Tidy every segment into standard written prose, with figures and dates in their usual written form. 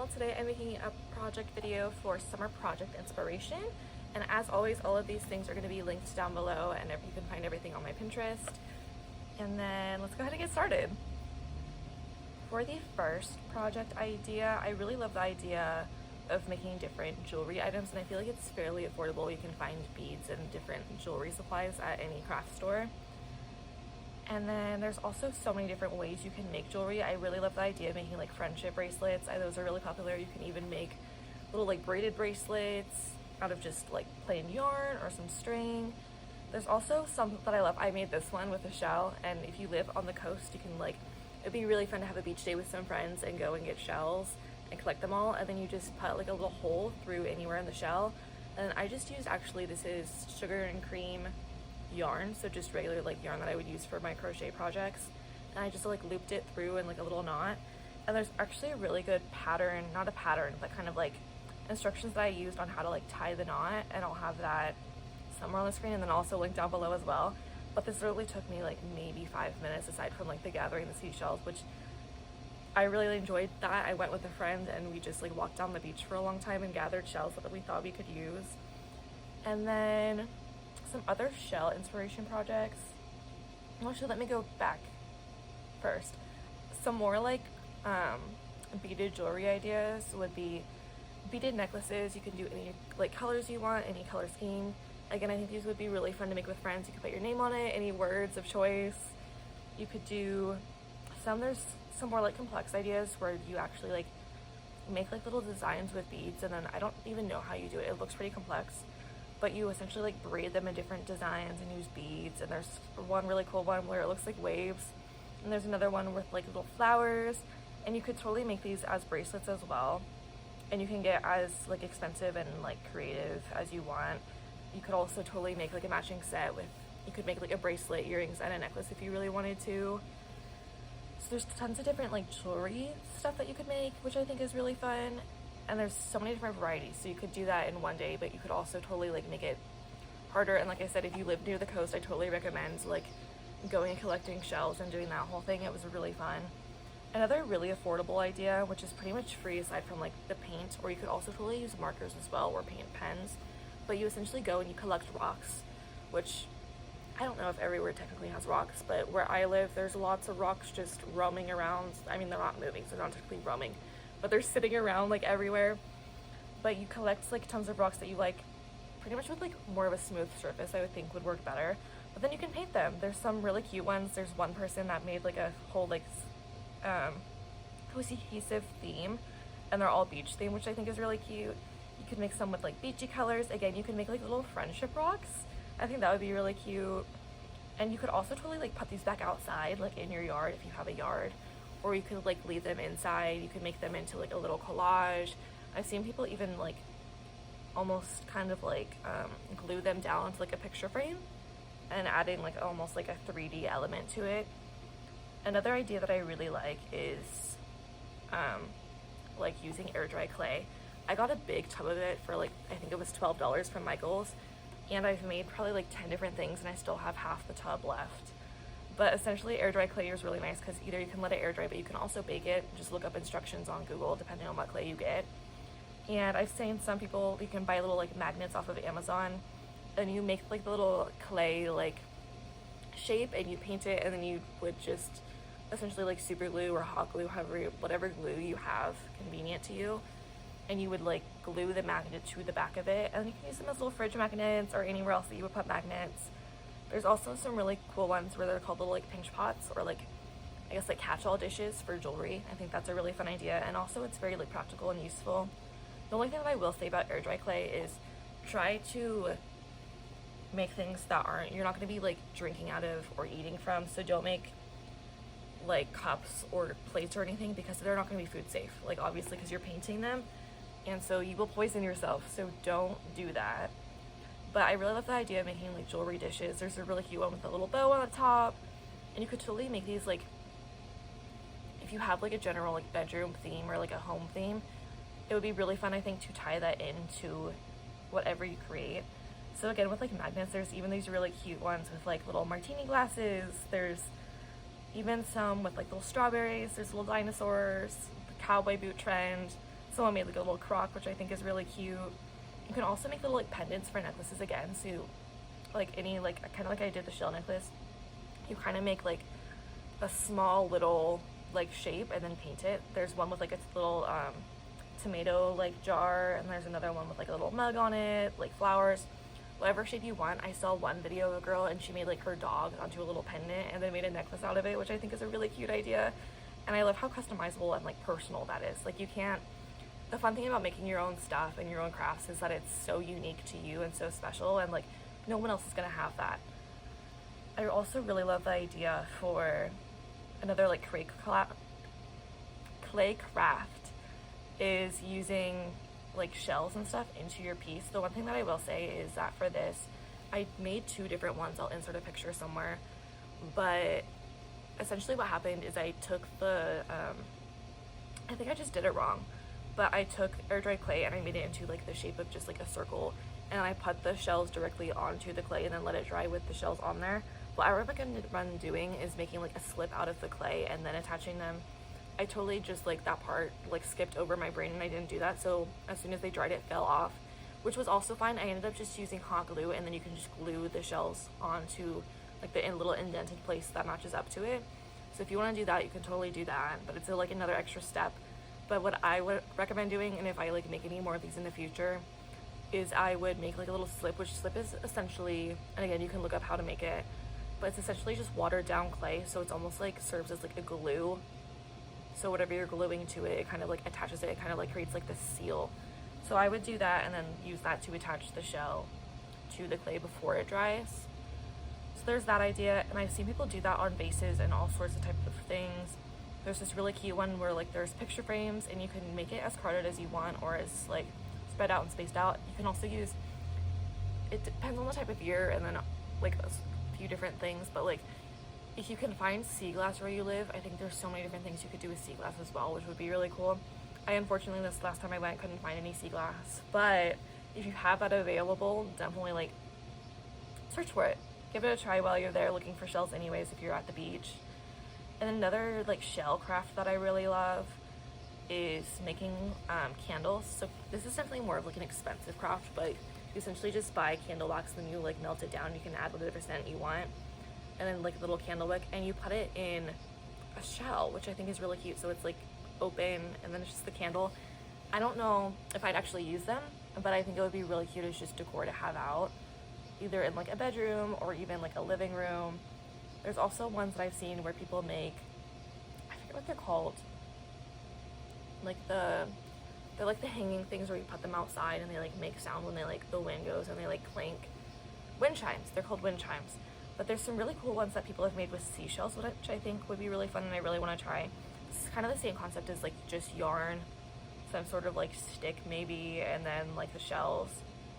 channel. Today I'm making a project video for summer project inspiration, and as always all of these things are going to be linked down below, and you can find everything on my Pinterest. And then let's go ahead and get started. For the first project idea, I really love the idea of making different jewelry items, and I feel like it's fairly affordable. You can find beads and different jewelry supplies at any craft store. And then there's also so many different ways you can make jewelry. I really love the idea of making like friendship bracelets. Those are really popular. You can even make little like braided bracelets out of just like plain yarn or some string. There's also some that I love. I made this one with a shell, and if you live on the coast, you can it'd be really fun to have a beach day with some friends and go and get shells and collect them all, and then you just put like a little hole through anywhere in the shell. And I just used, actually this is sugar and cream yarn, so just regular like yarn that I would use for my crochet projects, and I just like looped it through in like a little knot. And there's actually a really good pattern, not a pattern, but kind of like instructions that I used on how to like tie the knot, and I'll have that somewhere on the screen and then also linked down below as well. But this literally took me like maybe 5 minutes, aside from like the gathering the seashells, which I really enjoyed that. I went with a friend and we just like walked down the beach for a long time and gathered shells that we thought we could use. And then some other shell inspiration projects. Actually, let me go back first. Some more like beaded jewelry ideas would be beaded necklaces. You can do any like colors you want, any color scheme. Again, I think these would be really fun to make with friends. You could put your name on it, any words of choice. You could do there's some more like complex ideas where you actually like make like little designs with beads, and then I don't even know how you do it. It looks pretty complex, but you essentially like braid them in different designs and use beads. And there's one really cool one where it looks like waves, and there's another one with like little flowers, and you could totally make these as bracelets as well. And you can get as like expensive and like creative as you want. You could also totally make like a matching set with, you could make like a bracelet, earrings, and a necklace if you really wanted to. So there's tons of different like jewelry stuff that you could make, which I think is really fun. And there's so many different varieties, so you could do that in one day, but you could also totally like make it harder. And like I said, if you live near the coast, I totally recommend like going and collecting shells and doing that whole thing. It was really fun. Another really affordable idea, which is pretty much free aside from like the paint, or you could also totally use markers as well, or paint pens. But you essentially go and you collect rocks, which I don't know if everywhere technically has rocks, but where I live, there's lots of rocks just roaming around. I mean, they're not moving, so they're not technically roaming, but they're sitting around like everywhere. But you collect like tons of rocks that you like, pretty much with like more of a smooth surface, I would think would work better. But then you can paint them. There's some really cute ones. There's one person that made like a whole like cohesive theme, and they're all beach themed, which I think is really cute. You could make some with like beachy colors. Again, you can make like little friendship rocks. I think that would be really cute. And you could also totally like put these back outside, like in your yard if you have a yard, or you could like leave them inside. You could make them into like a little collage. I've seen people even like almost kind of like glue them down to like a picture frame and adding like almost like a 3D element to it. Another idea that I really like is like using air dry clay. I got a big tub of it for like, I think it was $12 from Michael's, and I've made probably like 10 different things, and I still have half the tub left. But essentially air dry clay is really nice because either you can let it air dry, but you can also bake it. Just look up instructions on Google depending on what clay you get. And I've seen some people, you can buy little like magnets off of Amazon, and you make like the little clay like shape and you paint it, and then you would just essentially like super glue or hot glue, whatever glue you have convenient to you, and you would like glue the magnet to the back of it, and you can use them as little fridge magnets or anywhere else that you would put magnets. There's also some really cool ones where they're called little like pinch pots, or like I guess like catch-all dishes for jewelry. I think that's a really fun idea, and also it's very like practical and useful. The only thing that I will say about air dry clay is try to make things that you're not going to be like drinking out of or eating from. So don't make like cups or plates or anything, because they're not going to be food safe, like obviously because you're painting them, and so you will poison yourself, so don't do that. But I really love the idea of making like jewelry dishes. There's a really cute one with a little bow on the top, and you could totally make these like, if you have like a general like bedroom theme or like a home theme, it would be really fun, I think, to tie that into whatever you create. So again, with like magnets, there's even these really cute ones with like little martini glasses. There's even some with like little strawberries. There's little dinosaurs, the cowboy boot trend. Someone made like a little crock, which I think is really cute. You can also make little like pendants for necklaces again. So like any like kind of like I did the shell necklace, you kind of make like a small little like shape and then paint it. There's one with like a little tomato like jar, and there's another one with like a little mug on it, like flowers, whatever shape you want. I saw one video of a girl and she made like her dog onto a little pendant and then made a necklace out of it, which I think is a really cute idea. And I love how customizable and like personal that is. Like, you can't, the fun thing about making your own stuff and your own crafts is that it's so unique to you and so special, and like no one else is gonna have that. I also really love the idea for another like clay craft is using like shells and stuff into your piece. The one thing that I will say is that for this, I made 2 different ones. I'll insert a picture somewhere. But essentially what happened is I took the, I think I just did it wrong, but I took air dry clay and I made it into like the shape of just like a circle, and I put the shells directly onto the clay and then let it dry with the shells on there. What I recommend doing is making like a slip out of the clay and then attaching them. I totally just like that part like skipped over my brain and I didn't do that, so as soon as they dried it fell off, which was also fine. I ended up just using hot glue, and then you can just glue the shells onto like the little indented place that matches up to it. So if you want to do that, you can totally do that, but it's like another extra step. But what I would recommend doing, and if I like make any more of these in the future, is I would make like a little slip, which slip is essentially, and again you can look up how to make it, but it's essentially just watered down clay, so it's almost like serves as like a glue. So whatever you're gluing to it, it kind of like attaches it, it kind of like creates like this seal. So I would do that and then use that to attach the shell to the clay before it dries. So there's that idea, and I've seen people do that on vases and all sorts of types of things. There's this really cute one where like there's picture frames and you can make it as crowded as you want or as like spread out and spaced out. You can also use, it depends on the type of year and then like a few different things, but like if you can find sea glass where you live, I think there's so many different things you could do with sea glass as well, which would be really cool. I unfortunately, this last time I went, couldn't find any sea glass, but if you have that available, definitely like search for it. Give it a try while you're there looking for shells anyways if you're at the beach. And another like shell craft that I really love is making candles. So this is definitely more of like an expensive craft, but you essentially just buy candle wax, then you like melt it down. You can add whatever scent you want, and then like a little candle wick, and you put it in a shell, which I think is really cute. So it's like open, and then it's just the candle. I don't know if I'd actually use them, but I think it would be really cute as just decor to have out, either in like a bedroom or even like a living room. There's also ones that I've seen where people make, I forget what they're called, like they're like the hanging things where you put them outside and they like make sound when they like the wind goes and they like clink. Wind chimes, they're called wind chimes. But there's some really cool ones that people have made with seashells, which I think would be really fun and I really want to try. It's kind of the same concept as like just yarn, some sort of like stick maybe, and then like the shells,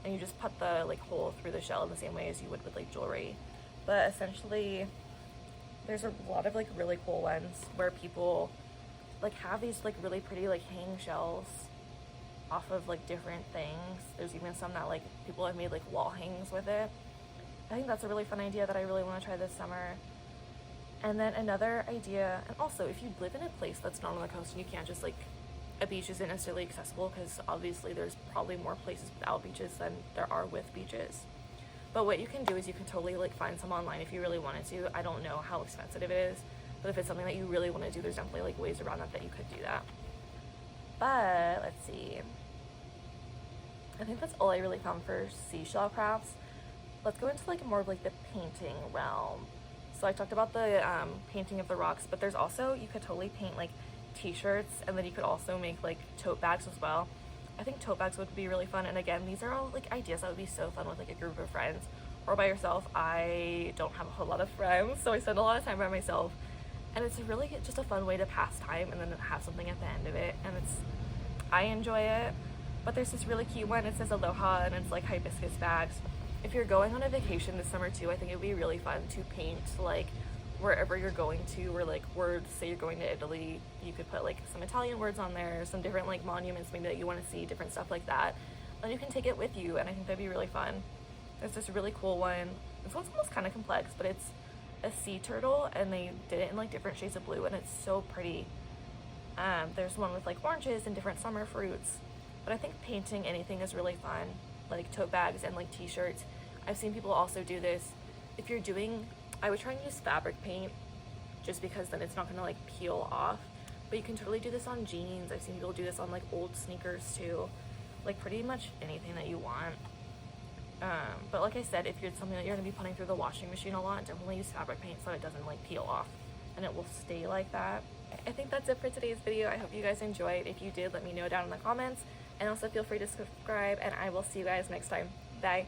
and you just put the like hole through the shell in the same way as you would with like jewelry. But essentially there's a lot of like really cool ones where people like have these like really pretty like hang shells off of like different things. There's even some that like people have made like wall hangs with it. I think that's a really fun idea that I really want to try this summer. And then another idea, and also if you live in a place that's not on the coast and you can't just like, a beach isn't necessarily accessible because obviously there's probably more places without beaches than there are with beaches. But what you can do is you can totally like find some online if you really wanted to. I don't know how expensive it is, but if it's something that you really want to do, there's definitely like ways around that you could do that. But let's see. I think that's all I really found for seashell crafts. Let's go into like more of like the painting realm. So I talked about the painting of the rocks, but there's also, you could totally paint like t-shirts, and then you could also make like tote bags as well. I think tote bags would be really fun, and again, these are all like ideas that would be so fun with like a group of friends or by yourself. I don't have a whole lot of friends, so I spend a lot of time by myself, and it's really just a fun way to pass time and then have something at the end of it, and I enjoy it. But there's this really cute one, it says Aloha, and it's like hibiscus bags. If you're going on a vacation this summer too, I think it would be really fun to paint like wherever you're going to, or like words, say you're going to Italy, you could put like some Italian words on there, some different like monuments maybe that you want to see, different stuff like that, and you can take it with you, and I think that'd be really fun. There's this really cool one, this one's almost kind of complex, but it's a sea turtle, and they did it in like different shades of blue, and it's so pretty. There's one with like oranges and different summer fruits. But I think painting anything is really fun, like tote bags and like t-shirts. I've seen people also do this. If you're doing, I would try and use fabric paint just because then it's not gonna like peel off. But you can totally do this on jeans. I've seen people do this on like old sneakers too. Like pretty much anything that you want. But like I said, if you're something that you're gonna be putting through the washing machine a lot, definitely use fabric paint so it doesn't like peel off and it will stay like that. I think that's it for today's video. I hope you guys enjoyed. If you did, let me know down in the comments, and also feel free to subscribe, and I will see you guys next time. Bye.